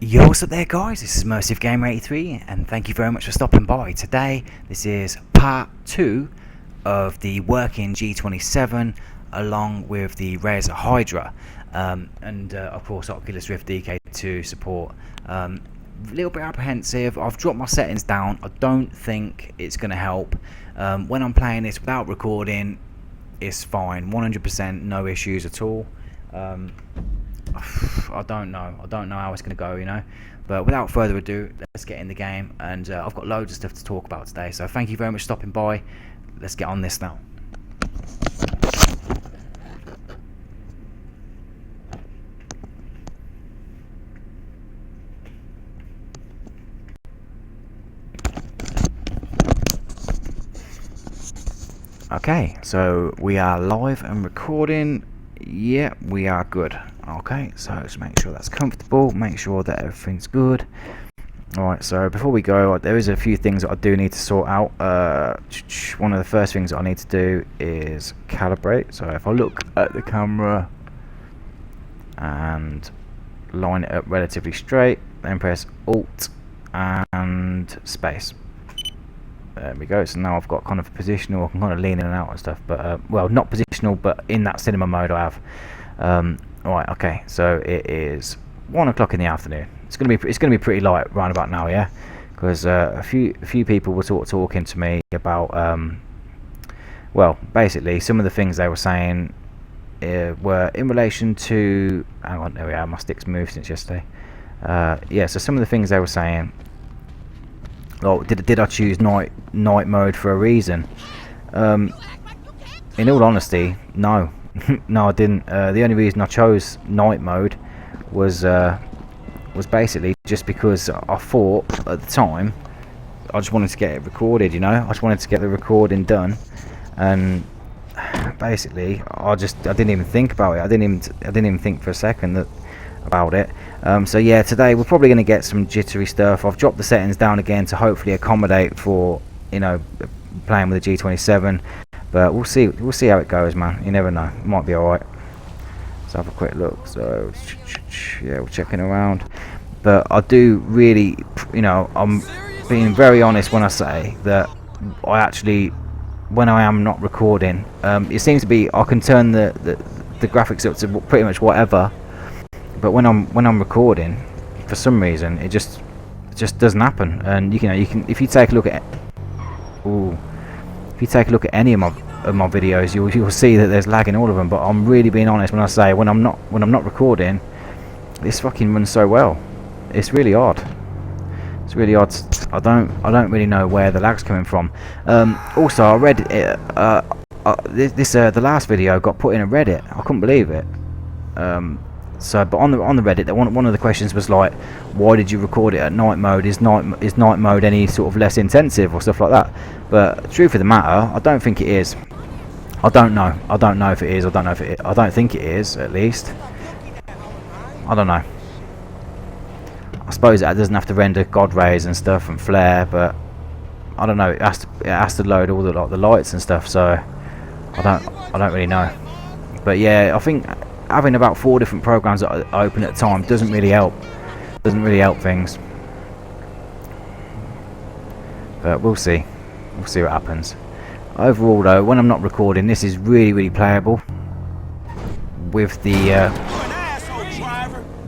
Yo, what's up there guys, this is Immersive Gamer 83 and thank you very much for stopping by. Today, this is part 2 of the working G27 along with the Razer Hydra and of course Oculus Rift DK2 support. A little bit apprehensive. I've dropped my settings down. I don't think it's going to help. When I'm playing this without recording, it's fine, 100%, no issues at all. I don't know how it's going to go, you know, but without further ado, let's get in the game. And I've got loads of stuff to talk about today, so thank you very much for stopping by. Let's get on this now. Okay, so we are live and recording. Yeah, we are good. Okay, so let's make sure that's comfortable, make sure that everything's good. Alright, so before we go, there is a few things that I do need to sort out. One of the first things that I need to do is calibrate. So if I look at the camera and line it up relatively straight, then press Alt and space. There we go. So now I've got kind of positional, I can kind of lean in and out and stuff, but well, not positional, but in that cinema mode I have. Right, okay, so it is 1 o'clock in the afternoon. It's gonna be pretty light round about now, yeah, because a few people were sort of talking to me about well, basically some of the things they were saying were in relation to, hang on, there we are, my stick's moved since yesterday. Yeah, so some of the things they were saying, oh, did I choose night mode for a reason? In all honesty, no. No, I didn't. The only reason I chose night mode was basically just because I thought at the time I just wanted to get it recorded. You know, I just wanted to get the recording done, and basically I didn't even think about it. I didn't even think for a second about it. So yeah, today we're probably going to get some jittery stuff. I've dropped the settings down again to hopefully accommodate for, you know, playing with the G27. But we'll see how it goes, man. You never know. It might be alright. Let's have a quick look. So yeah, we're checking around. But I do really, you know, I'm being very honest when I say that I actually, when I am not recording, it seems to be I can turn the graphics up to pretty much whatever. But when I'm recording, for some reason it just doesn't happen. And you can if you take a look at if you take a look at any of my videos, you'll see that there's lag in all of them. But I'm really being honest when I say when I'm not recording, this fucking runs so well. It's really odd. It's really odd. I don't really know where the lag's coming from. Also, I read it, the last video got put in a Reddit. I couldn't believe it. So, but on the Reddit, one of the questions was like, why did you record it at night mode? Is night mode any sort of less intensive or stuff like that? But truth of the matter, I don't think it is. I don't know if it is. I don't think it is, at least. I don't know. I suppose it doesn't have to render God rays and stuff and flare, but I don't know. It has to load all the lights and stuff. So I don't really know. But yeah, I think having about 4 different programs that are open at a time doesn't really help things. But we'll see what happens. Overall though, when I'm not recording, this is really playable with the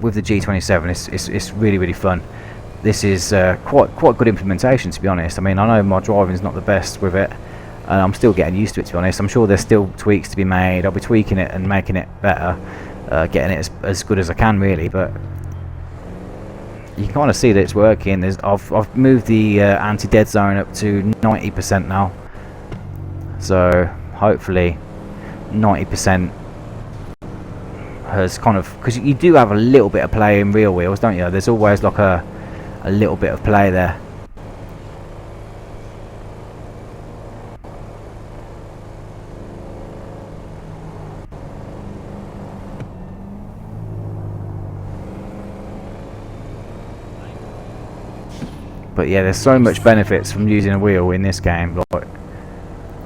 G27. It's really fun. This is quite good implementation, to be honest. I mean, I know my driving's not the best with it, and I'm still getting used to it, to be honest. I'm sure there's still tweaks to be made. I'll be tweaking it and making it better, getting it as good as I can, really. But you can kind of see that it's working. I've moved the anti-dead zone up to 90% now, so hopefully 90% has kind of, because you do have a little bit of play in real wheels, don't you? There's always like a little bit of play there. But yeah, there's so much benefits from using a wheel in this game. Like,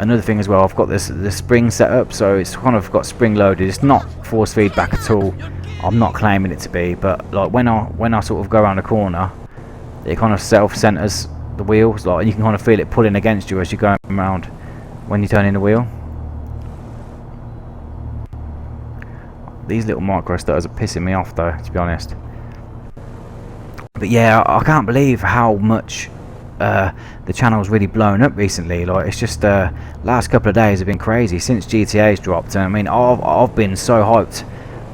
another thing as well, I've got the spring set up, so it's kind of got spring loaded. It's not force feedback at all. I'm not claiming it to be, but like when I sort of go around the corner, it kind of self centers the wheels, like, and you can kind of feel it pulling against you as you're going around when you turn in the wheel. These little micro stutters are pissing me off though, to be honest. But yeah, I can't believe how much the channel's really blown up recently. Like, it's just last couple of days have been crazy since GTA's dropped. And I mean, I've been so hyped.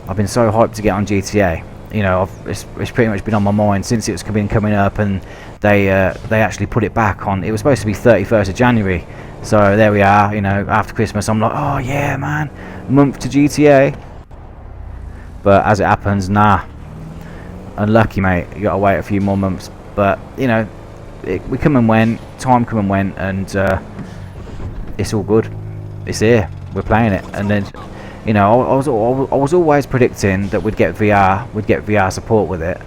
I've been so hyped to get on GTA. You know, it's pretty much been on my mind since it's been coming up, and they actually put it back on. It was supposed to be 31st of January, so there we are. You know, after Christmas, I'm like, oh yeah, man, month to GTA. But as it happens, nah. Unlucky, mate. You gotta wait a few more months. But you know, we come and went, time come and went, and it's all good. It's here. We're playing it, and then, you know, I was always predicting that we'd get VR support with it,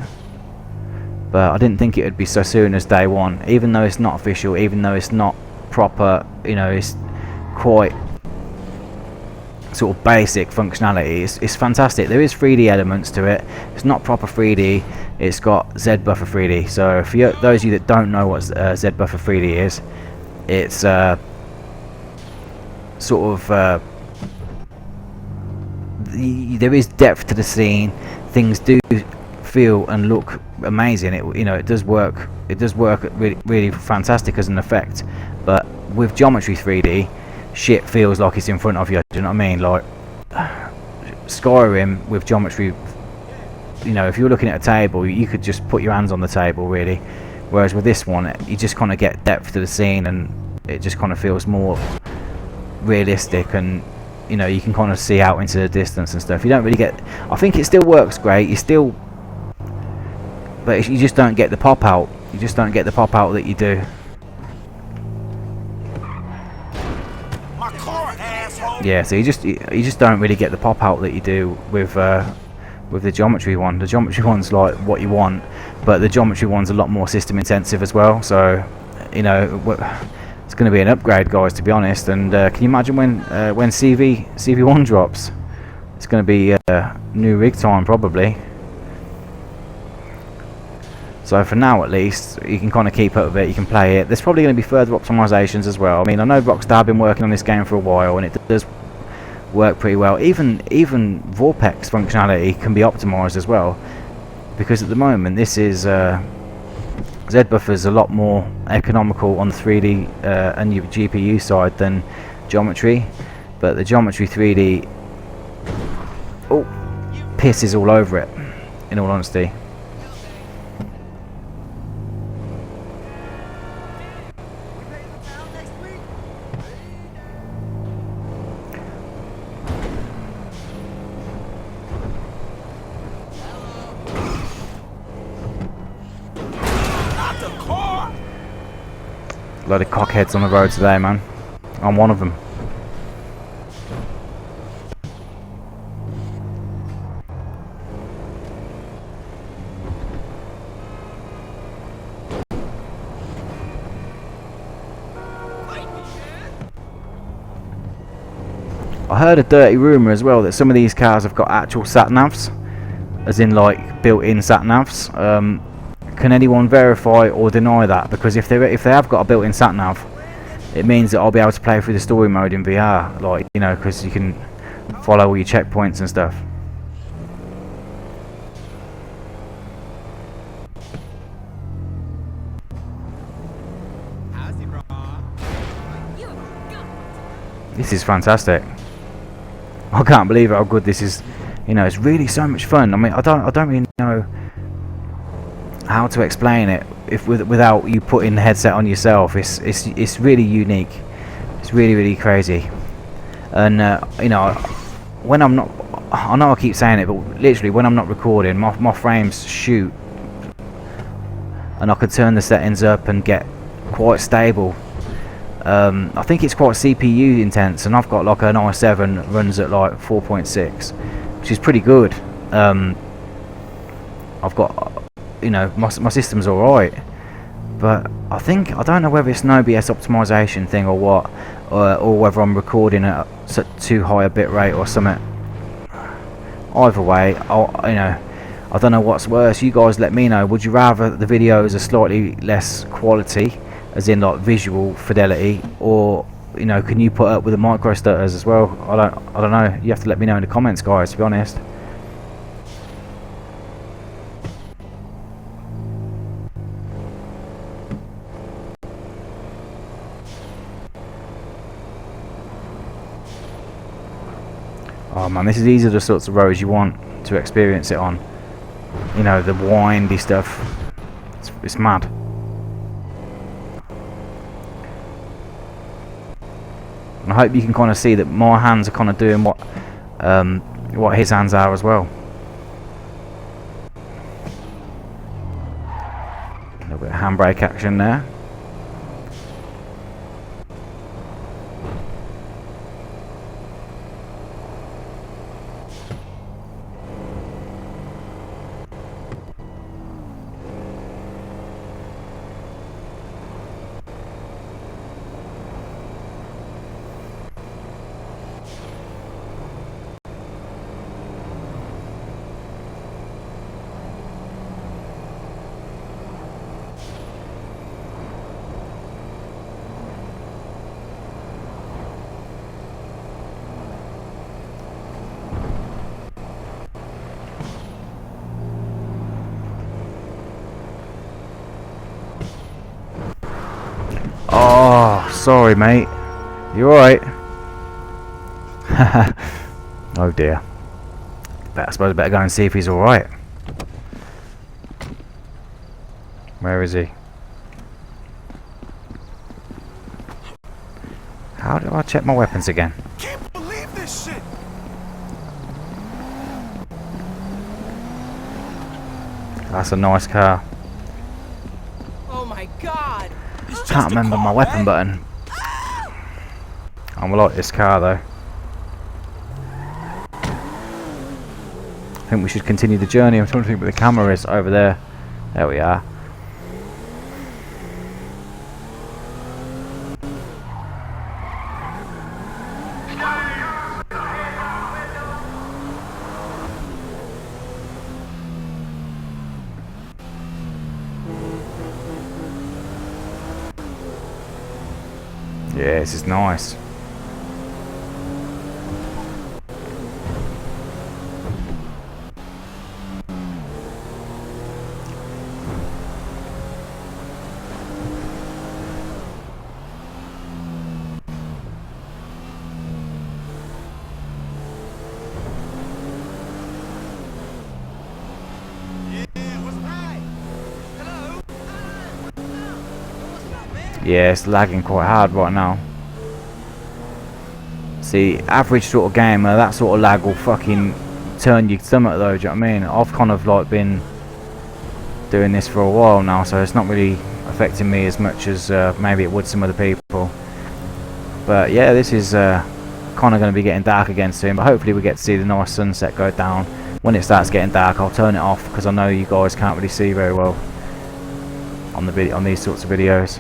but I didn't think it would be so soon as day one. Even though it's not official, even though it's not proper, you know, it's quite sort of basic functionality. It's fantastic. There is 3D elements to it. It's not proper 3D. It's got Z buffer 3D. So for those of you that don't know what Z buffer 3D is, it's sort of there is depth to the scene. Things do feel and look amazing. You know, it does work. It does work really, really fantastic as an effect. But with geometry 3D, shit feels like it's in front of you. Do you know what I mean? Like Skyrim with geometry, you know, if you're looking at a table, you could just put your hands on the table, really. Whereas with this one, you just kind of get depth to the scene, and it just kind of feels more realistic, and you know, you can kind of see out into the distance and stuff. You don't really get, I think it still works great, you still, but you just don't get the pop out. You just don't get the pop out that you do. Yeah, so you just don't really get the pop out that you do with the geometry one. The geometry one's like what you want, but the geometry one's a lot more system intensive as well. So, you know, it's going to be an upgrade, guys, to be honest. And can you imagine when CV1 drops? It's going to be new rig time probably. So for now, at least, you can kind of keep up with it. You can play it. There's probably going to be further optimizations as well. I mean, I know Rockstar have been working on this game for a while, and it does work pretty well. Even Vortex functionality can be optimized as well, because at the moment this is Z-Buffer's a lot more economical on the 3D and your GPU side than geometry, but the geometry 3D pisses all over it, in all honesty. Load of cockheads on the road today, man. I'm one of them. I heard a dirty rumour as well that some of these cars have got actual sat-navs, as in like built-in sat-navs. Can anyone verify or deny that? Because if they have got a built-in sat-nav, it means that I'll be able to play through the story mode in VR, like, you know, because you can follow all your checkpoints and stuff. This is fantastic. I can't believe how good this is. You know, it's really so much fun. I mean, I don't really know how to explain it without you putting the headset on yourself. It's really unique. It's really crazy. And you know, when I'm not, I know I keep saying it, but literally when I'm not recording, my frames shoot, and I could turn the settings up and get quite stable. I think it's quite CPU intense, and I've got like an i7 runs at like 4.6, which is pretty good. I've got, you know, my system's alright, But I don't know whether it's an OBS optimization thing or what, or whether I'm recording at too high a bit rate or something. Either way, I don't know what's worse. You guys let me know. Would you rather the videos are slightly less quality, as in like visual fidelity, or can you put up with the micro stutters as well? I don't know. You have to let me know in the comments, guys, to be honest. Oh man, these are the sorts of roads you want to experience it on. The windy stuff. It's mad. And I hope you can kind of see that my hands are kind of doing what his hands are as well. A little bit of handbrake action there. Oh, sorry, mate. You alright? Oh dear. I suppose I better go and see if he's alright. Where is he? How do I check my weapons again? Can't believe this shit. That's a nice car. Oh my god! Can't remember my weapon button. I like this car though. I think we should continue the journey. I'm trying to think where the camera is. Over there. There we are. Yeah, this is nice. Yeah, it's lagging quite hard right now. See, average sort of gamer, that sort of lag will fucking turn your stomach though, do you know what I mean? I've kind of like been doing this for a while now, so it's not really affecting me as much as maybe it would some other people. But yeah, this is kind of going to be getting dark again soon, but hopefully we get to see the nice sunset go down. When it starts getting dark, I'll turn it off because I know you guys can't really see very well on the on these sorts of videos.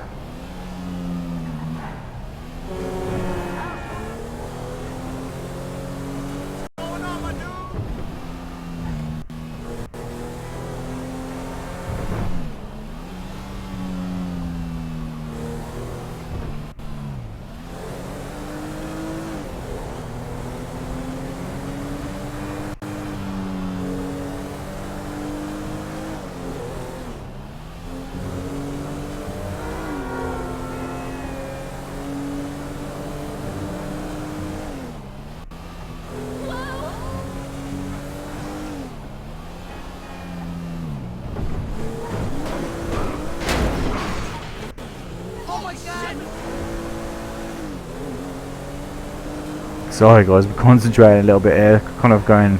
Sorry guys, we're concentrating a little bit here, kind of going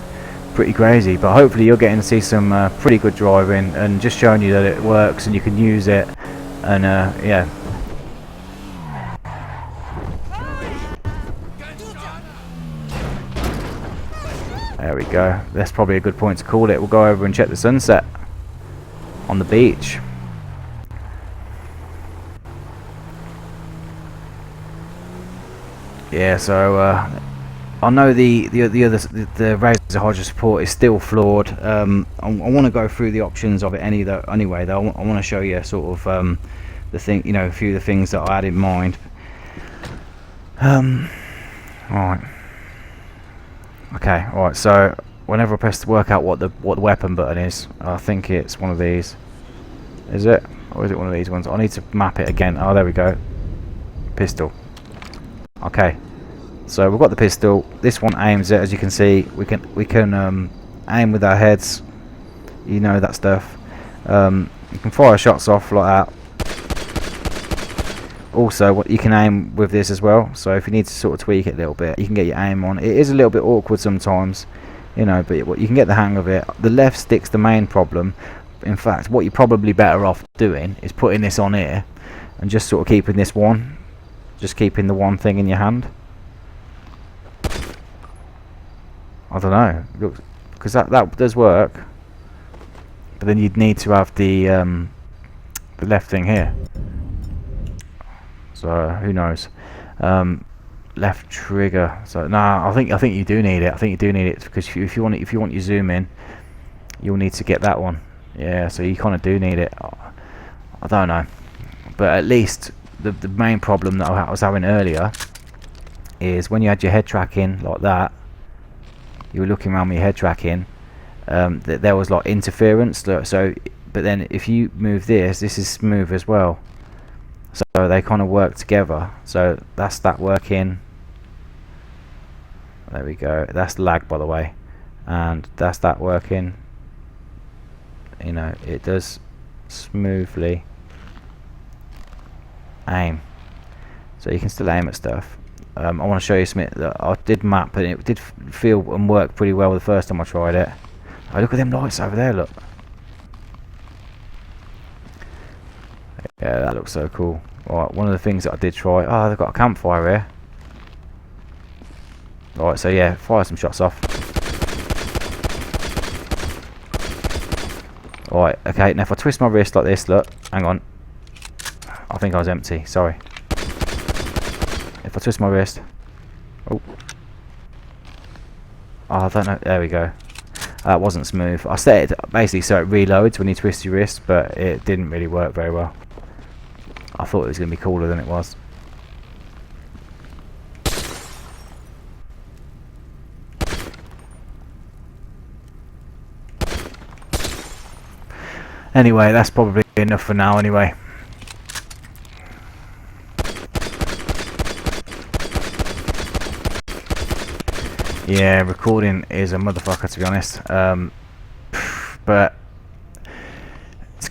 pretty crazy, but hopefully you're getting to see some pretty good driving and just showing you that it works and you can use it, and yeah. There we go, that's probably a good point to call it. We'll go over and check the sunset on the beach. Yeah, so I know the Razer Hydra support is still flawed. I want to go through the options of it anyway. Though I want to show you sort of the thing, you know, a few of the things that I had in mind. Right. Okay. All right. So whenever I press to work out what the weapon button is, I think it's one of these. Is it? Or is it one of these ones? I need to map it again. Oh, there we go. Pistol. Okay. So we've got the pistol. This one aims it, as you can see. We can aim with our heads. You know that stuff. You can fire shots off like that. Also, what you can aim with this as well. So if you need to sort of tweak it a little bit, you can get your aim on. It is a little bit awkward sometimes, you know, but you can get the hang of it. The left stick's the main problem. In fact, what you're probably better off doing is putting this on here and just sort of keeping this one, just keeping the one thing in your hand. I don't know, look, because that does work, but then you'd need to have the left thing here. So who knows? Left trigger. So nah, I think you do need it. I think you do need it because if you want your zoom in, you'll need to get that one. Yeah, so you kind of do need it. I don't know, but at least the main problem that I was having earlier is when you had your head tracking like that, you were looking around with your head tracking, there was like interference. So, but then if you move this is smooth as well. So they kind of work together. So that's that working. There we go. That's lag, by the way, and that's that working. You know, it does smoothly aim, so you can still aim at stuff. I want to show you something that I did map, and it did feel and work pretty well the first time I tried it. Oh, look at them lights over there, look. Yeah, that looks so cool. Right, one of the things that I did try, oh, they've got a campfire here. Right, so yeah, fire some shots off. Right, okay, now if I twist my wrist like this, look, hang on. I think I was empty, sorry. If I twist my wrist. Oh, I don't know, there we go. That wasn't smooth. I set it basically so it reloads when you twist your wrist, but it didn't really work very well. I thought it was going to be cooler than it was. Anyway, that's probably enough for now anyway. Yeah, recording is a motherfucker, to be honest. But it's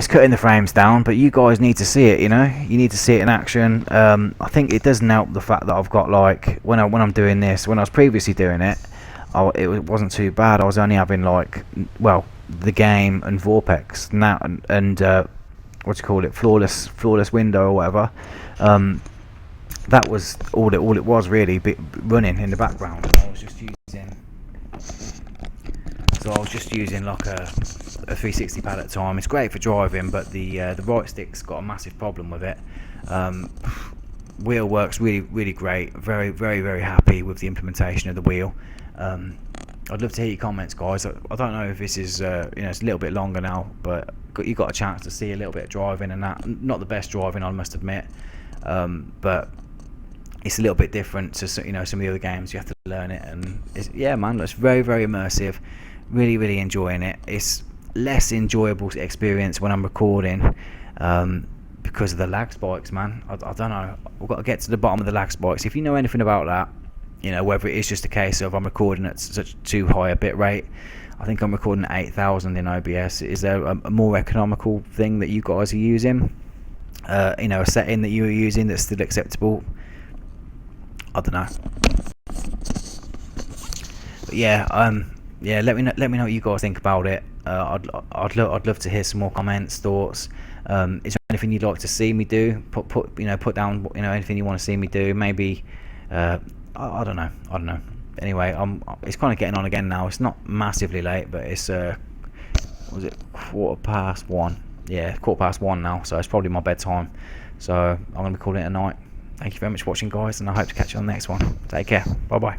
cutting the frames down, but you guys need to see it, you know. You need to see it in action. I think it doesn't help the fact that I've got, like, when I'm doing this, when I was previously doing it, it wasn't too bad. I was only having, like, well, the game and Vorpex now and what do you call it, flawless window or whatever. That was all it was really, running in the background. I was just using like a 360 pad at a time. It's great for driving, but the right stick's got a massive problem with it. Wheel works really great. Very happy with the implementation of the wheel. I'd love to hear your comments, guys. I don't know if this is it's a little bit longer now, but you got a chance to see a little bit of driving, and that not the best driving, I must admit, but it's a little bit different to some of the other games. You have to learn it, and yeah, man, it's very immersive. Really enjoying it. It's less enjoyable experience when I'm recording because of the lag spikes, man. I don't know. We've got to get to the bottom of the lag spikes. If you know anything about that, you know, whether it is just a case of I'm recording at such too high a bit rate. I think I'm recording at 8,000 in OBS. Is there a more economical thing that you guys are using? A setting that you are using that's still acceptable? I don't know. But yeah, let me know what you guys think about it. I'd love to hear some more comments, thoughts. Is there anything you'd like to see me do? Put down anything you want to see me do. Maybe I don't know. Anyway, it's kind of getting on again now. It's not massively late, but it's was it 1:15? Yeah, 1:15 now. So it's probably my bedtime. So I'm gonna be calling it a night. Thank you very much for watching, guys, and I hope to catch you on the next one. Take care. Bye bye.